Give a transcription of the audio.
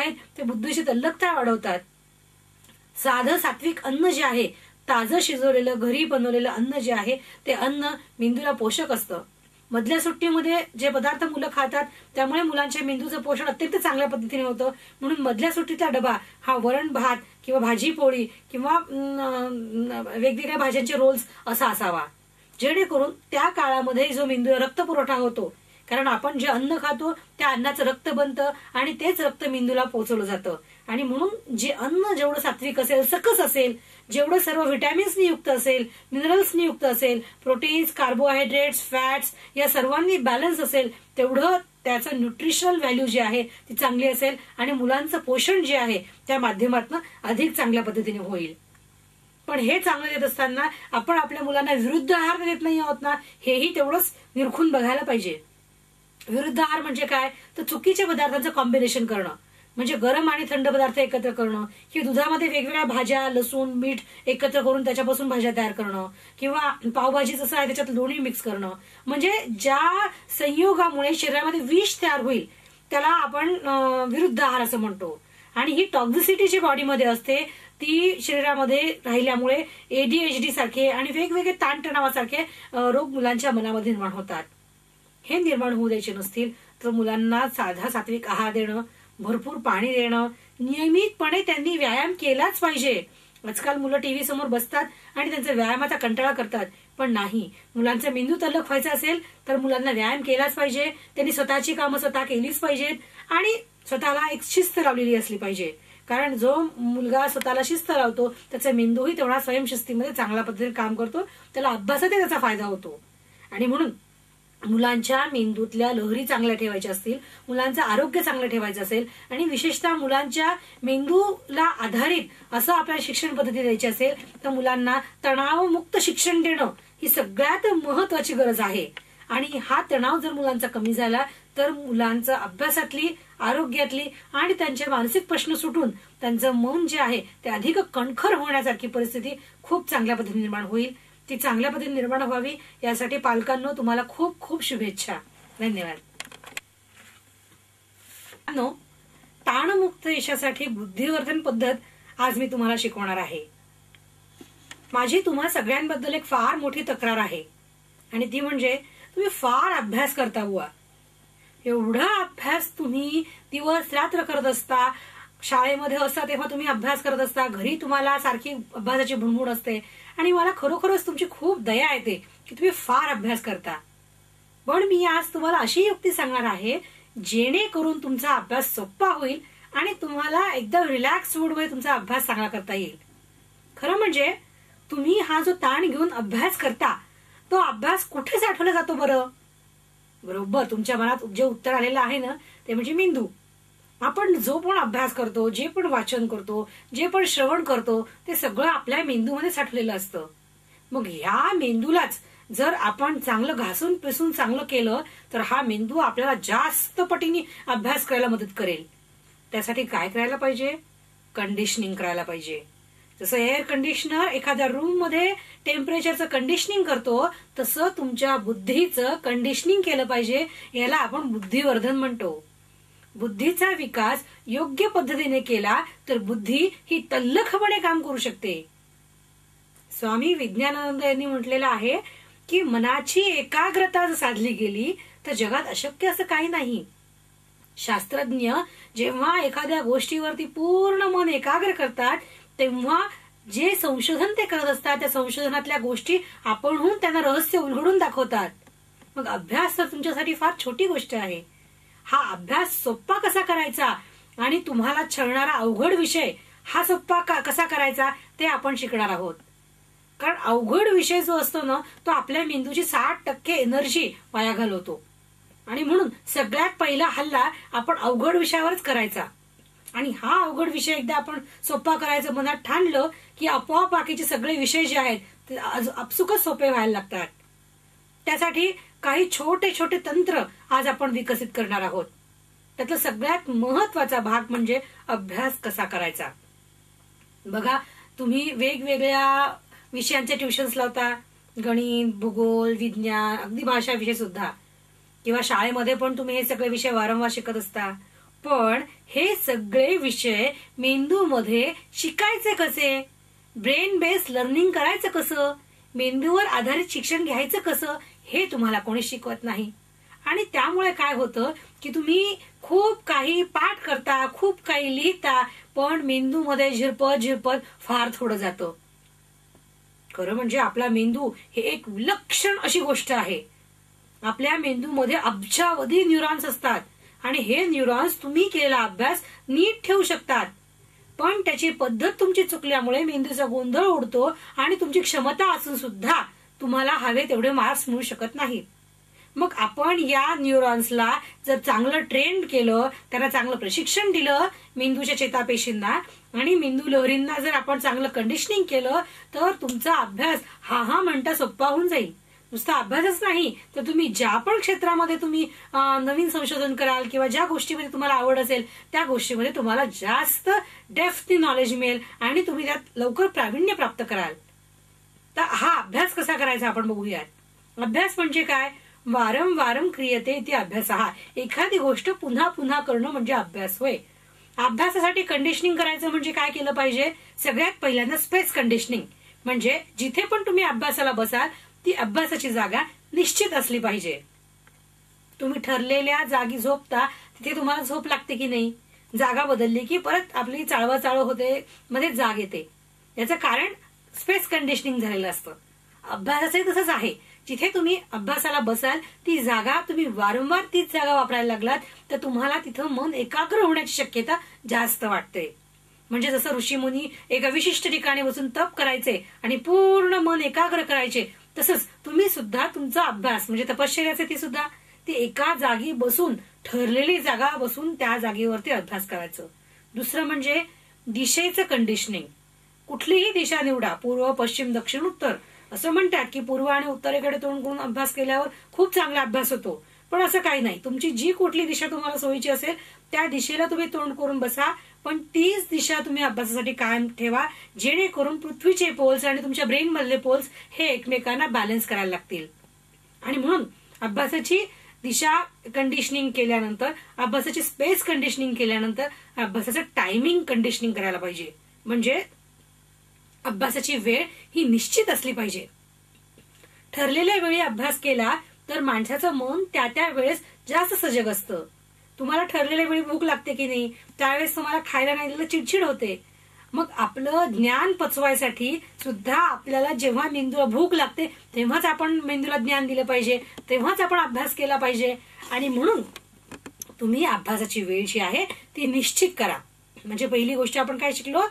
आहेत ते बुद्धीची तल्लकता वाढवतात. साधं सात्विक अन्न जे आहे, ताजं शिजवलेलं घरी बनवलेलं अन्न जे आहे ते अन्न मेंदूला पोषक असतं. मधल्या सुट्टीमध्ये जे पदार्थ मुलं खातात त्यामुळे मुलांच्या मेंदूचं पोषण अत्यंत चांगल्या पद्धतीने होतं. म्हणून मधल्या सुट्टीचा डबा हा वरण भात किंवा भाजी पोळी किंवा वेगवेगळ्या भाज्यांचे रोल्स असा असावा, जेणेकरून त्या काळामध्ये जो मेंदूला रक्त पुरवठा होतो, कारण आपण जे अन्न खातो त्या अन्नाचं रक्त बनतं आणि तेच रक्त मेंदूला पोहोचवलं जातं. आणि म्हणून जे अन्न जेवढं सात्विक असेल, सकस असेल, जेवढं सर्व व्हिटॅमिन्सनी युक्त असेल, मिनरल्सनी युक्त असेल, प्रोटीन्स, कार्बोहायड्रेट्स, फॅट्स या सर्वांनी बॅलन्स असेल, तेवढं त्याचं न्यूट्रिशनल व्हॅल्यू जी आहे ती चांगली असेल आणि मुलांचं पोषण जे आहे त्या माध्यमातून अधिक चांगल्या पद्धतीने होईल. पण हे चांगलं देत असताना आपण आपल्या मुलांना विरुद्ध आहार देत नाही आहोत ना, हेही तेवढंच निरखून बघायला पाहिजे. विरुद्ध आहार म्हणजे काय, तर चुकीच्या पदार्थांचं कॉम्बिनेशन करणं, म्हणजे गरम आणि थंड पदार्थ एकत्र करणं, किंवा दुधामध्ये वेगवेगळ्या भाज्या, लसूण, मीठ एकत्र करून त्याच्यापासून भाज्या तयार करणं, किंवा पावभाजी जसं आहे त्याच्यात लोणी मिक्स करणं. म्हणजे ज्या संयोगामुळे शरीरामध्ये विष तयार होईल त्याला आपण विरुद्ध आहार असं म्हणतो. आणि ही टॉक्झिसिटी जी बॉडीमध्ये असते ती शरीरामध्ये राहिल्यामुळे ADHD सारखे आणि वेगवेगळे ताणतणावासारखे रोग मुलांच्या मनामध्ये निर्माण होतात. हे निर्माण होऊ द्यायचे नसतील तर मुलांना साधा सात्विक आहार देणं, भरपूर पाणी देणं, नियमितपणे त्यांनी व्यायाम केलाच पाहिजे. आजकाल मुलं टीव्ही समोर बसतात आणि त्यांचा व्यायामाचा कंटाळा करतात, पण नाही, मुलांचा मेंदू तल्लख व्हायचा असेल तर मुलांना व्यायाम केलाच पाहिजे. त्यांनी स्वतःची कामं स्वतः केलीच पाहिजेत आणि स्वतःला एक शिस्त लावलेली असली पाहिजे. कारण जो मुलगा स्वतःला शिस्त लावतो त्याचा मेंदूही तेवढा स्वयंशिस्तीमध्ये चांगल्या पद्धतीने काम करतो, त्याला अभ्यासातही त्याचा फायदा होतो. आणि म्हणून मुलांच्या मेंदूतल्या लहरी चांगल्या ठेवायच्या असतील, मुलांचं आरोग्य चांगलं ठेवायचं असेल आणि विशेषतः मुलांच्या मेंदूला आधारित असं आपल्याला शिक्षण पद्धती द्यायची असेल तर मुलांना तणावमुक्त शिक्षण देणं ही सगळ्यात महत्वाची गरज आहे. आणि हा तणाव जर मुलांचा कमी झाला तर मुलांचं अभ्यासातली, आरोग्यातली आणि त्यांचे मानसिक प्रश्न सुटून त्यांचं मन जे आहे ते अधिक कणखर होण्यासारखी परिस्थिती खूप चांगल्या पद्धतीने निर्माण होईल. ती चांगल्या पद्धतीने निर्माण व्हावी यासाठी पालकांनो तुम्हाला खूप खूप शुभेच्छा. धन्यवाद. ताणमुक्त यशासाठी बुद्धिवर्धन पद्धत आज मी तुम्हाला शिकवणार आहे. माझी तुम्हा सगळ्यांबद्दल एक फार मोठी तक्रार आहे आणि ती म्हणजे तुम्ही फार अभ्यास करता बुवा. एवढा अभ्यास तुम्ही दिवस रात्र करत असता. शाळेमध्ये असता तेव्हा तुम्ही अभ्यास करत असता, घरी तुम्हाला सारखी अभ्यासाची भुणभुण असते आणि मला खरोखरच तुमची खूप दया येते की तुम्ही फार अभ्यास करता. पण मी आज तुम्हाला अशी युक्ती सांगणार आहे जेणेकरून तुमचा अभ्यास सोपा होईल आणि तुम्हाला एकदम रिलॅक्स मूडमध्ये तुमचा अभ्यास चांगला करता येईल. खरं म्हणजे तुम्ही हा जो ताण घेऊन अभ्यास करता तो अभ्यास कुठे साठवला जातो बरं? बरोबर तुमच्या मनात जे उत्तर आलेलं आहे ना ते म्हणजे मेंदू. आपण जो पण अभ्यास करतो, जे पण वाचन करतो, जे पण श्रवण करतो ते सगळं आपल्या मेंदूमध्ये साठलेलं असतं. मग ह्या मेंदूलाच जर आपण चांगलं घासून पिसून चांगलं केलं तर हा मेंदू आपल्याला जास्त पटीने अभ्यास करायला मदत करेल. त्यासाठी काय करायला पाहिजे? कंडिशनिंग करायला पाहिजे. जसं एअर कंडिशनर एखाद्या रूम मध्ये टेम्परेचरचं कंडिशनिंग करतो तसं तुमच्या बुद्धीचं कंडिशनिंग केलं पाहिजे. याला आपण बुद्धिवर्धन म्हणतो. बुद्धीचा विकास योग्य पद्धतीने केला तर बुद्धी ही तल्लखपणे काम करू शकते. स्वामी विज्ञानानंद यांनी म्हटलेलं आहे की मनाची एकाग्रता जर साधली गेली तर जगात अशक्य असं काही नाही. शास्त्रज्ञ जेव्हा एखाद्या गोष्टीवरती पूर्ण मन एकाग्र करतात तेव्हा जे संशोधन ते करत असतात त्या संशोधनातल्या गोष्टी आपणहून त्यांना रहस्य उलगडून दाखवतात. मग अभ्यास तर तुमच्यासाठी फार छोटी गोष्ट आहे. हा अभ्यास सोपा कसा करायचा आणि तुम्हाला छळणारा अवघड विषय हा सोपा कसा करायचा ते आपण शिकणार आहोत. कारण अवघड विषय जो असतो ना तो आपल्या मेंदूची 60% एनर्जी वाया घालवतो आणि म्हणून सगळ्यात पहिला हल्ला आपण अवघड विषयावरच करायचा. आणि हा अवघड विषय एकदा आपण सोपा करायचं मनात ठाणलं की आपोआप बाकीचे सगळे विषय जे आहेत ते आपसुकच सोपे व्हायला लागतात. त्यासाठी काही छोटे छोटे तंत्र आज आपण विकसित करणार आहोत. त्यातला सगळ्यात महत्वाचा भाग म्हणजे अभ्यास कसा करायचा. बघा तुम्ही वेगवेगळ्या विषयांचे ट्युशन्स लावता, गणित, भूगोल, विज्ञान, अगदी भाषा विषय सुद्धा, किंवा शाळेमध्ये पण तुम्ही हे सगळे विषय वारंवार शिकत असता. पण हे सगळे विषय मेंदूमध्ये शिकायचे कसे, ब्रेन बेस्ड लर्निंग करायचं कसं, मेंदूवर आधारित शिक्षण घ्यायचं कसं, हे तुम्हाला कोणी शिकवत नाही. आणि त्यामुळे काय होतं की तुम्ही खूप काही पाठ करता, खूप काही लिहिता, पण मेंदूमध्ये झिरपत झिरपत फार थोडं जातं. खरं म्हणजे आपला मेंदू हे एक विलक्षण अशी गोष्ट आहे. आपल्या मेंदूमध्ये अब्जावधी न्यूरॉन्स असतात आणि हे न्यूरॉन्स तुम्ही केलेला अभ्यास नीट ठेवू शकतात, पण त्याची पद्धत तुमची चुकल्यामुळे मेंदूचा गोंधळ उडतो आणि तुमची क्षमता असून सुद्धा तुम्हाला हवे तेवढे मार्क्स मिळू शकत नाहीत. मग आपण या न्यूरॉन्सला जर चांगलं ट्रेन केलं, त्यांना चांगलं प्रशिक्षण दिलं मेंदूच्या चेतापेशींना आणि मेंदू लहरींना जर आपण चांगलं कंडिशनिंग केलं, तर तुमचा अभ्यास हा म्हणता सोपा होऊन जाईल. नुसता अभ्यासच नाही तर तुम्ही ज्या पण क्षेत्रामध्ये तुम्ही नवीन संशोधन कराल किंवा ज्या गोष्टीमध्ये तुम्हाला आवड असेल त्या गोष्टीमध्ये तुम्हाला जास्त डेप्थनी नॉलेज मिळेल आणि तुम्ही त्यात लवकर प्रावीण्य प्राप्त कराल. तर हा अभ्यास कसा करायचा आपण बघूयात. अभ्यास म्हणजे काय, वारंवारं क्रियते इति अभ्यासः. एखादी गोष्ट पुन्हा पुन्हा करणं म्हणजे अभ्यास होय. अभ्यासासाठी कंडिशनिंग करायचं म्हणजे काय केलं पाहिजे, सगळ्यात पहिल्यांदा स्पेस कंडिशनिंग. म्हणजे जिथे पण तुम्ही अभ्यासाला बसाल ती अभ्यासाची जागा निश्चित असली पाहिजे. तुम्ही ठरलेल्या जागी झोपता, तिथे तुम्हाला झोप लागते की नाही, जागा बदलली की परत आपली चाळवाचाळ होते, मध्ये जाग येते. याचं कारण स्पेस कंडिशनिंग झालेलं असतं. अभ्यासाचे तसंच आहे. जिथे तुम्ही अभ्यासाला बसाल ती जागा तुम्ही वारंवार तीच जागा वापरायला लागलात तर तुम्हाला तिथं मन एकाग्र होण्याची शक्यता जास्त वाटते. म्हणजे जसं ऋषीमुनी एका विशिष्ट ठिकाणी बसून तप करायचे आणि पूर्ण मन एकाग्र करायचे, तसंच तुम्ही सुद्धा तुमचा अभ्यास म्हणजे तपश्चर्याचे ती एका जागी बसून, ठरलेली जागा बसून त्या जागेवरती अभ्यास करायचं. दुसरं म्हणजे दिशेचं कंडिशनिंग. कुठलीही दिशा निवडा, पूर्व, पश्चिम, दक्षिण, उत्तर. असं म्हणतात की पूर्व आणि उत्तरेकडे तोंड करून अभ्यास केल्यावर खूप चांगला अभ्यास होतो, पण असं काही नाही. तुमची जी कुठली दिशा तुम्हाला सोयीची असेल त्या दिशेला तुम्ही तोंड करून बसा, पण तीच दिशा तुम्ही अभ्यासासाठी कायम ठेवा, जेणेकरून पृथ्वीचे पोल्स आणि तुमच्या ब्रेन मधले पोल्स हे एकमेकांना बॅलन्स करायला लागतील. आणि म्हणून अभ्यासाची दिशा कंडिशनिंग केल्यानंतर, अभ्यासाची स्पेस कंडिशनिंग केल्यानंतर अभ्यासाचं टायमिंग कंडिशनिंग करायला पाहिजे. म्हणजे अभ्यासाची वेळ ही निश्चित असली पाहिजे. ठरलेल्या वेळी अभ्यास केला तर माणसाचं मन त्या त्या वेळेस जास्त सजग असतं. तुम्हाला ठरलेल्या वेळी भूक लागते की नाही, त्यावेळेस तुम्हाला खायला नाही दिलं चिडचिड होते. मग आपलं ज्ञान पचवायसाठी सुद्धा आपल्याला जेव्हा मेंदूला भूक लागते तेव्हाच आपण मेंदूला ज्ञान दिलं पाहिजे, तेव्हाच आपण अभ्यास केला पाहिजे. आणि म्हणून तुम्ही अभ्यासाची वेळ जी आहे ती निश्चित करा. म्हणजे पहिली गोष्ट आपण काय शिकलो,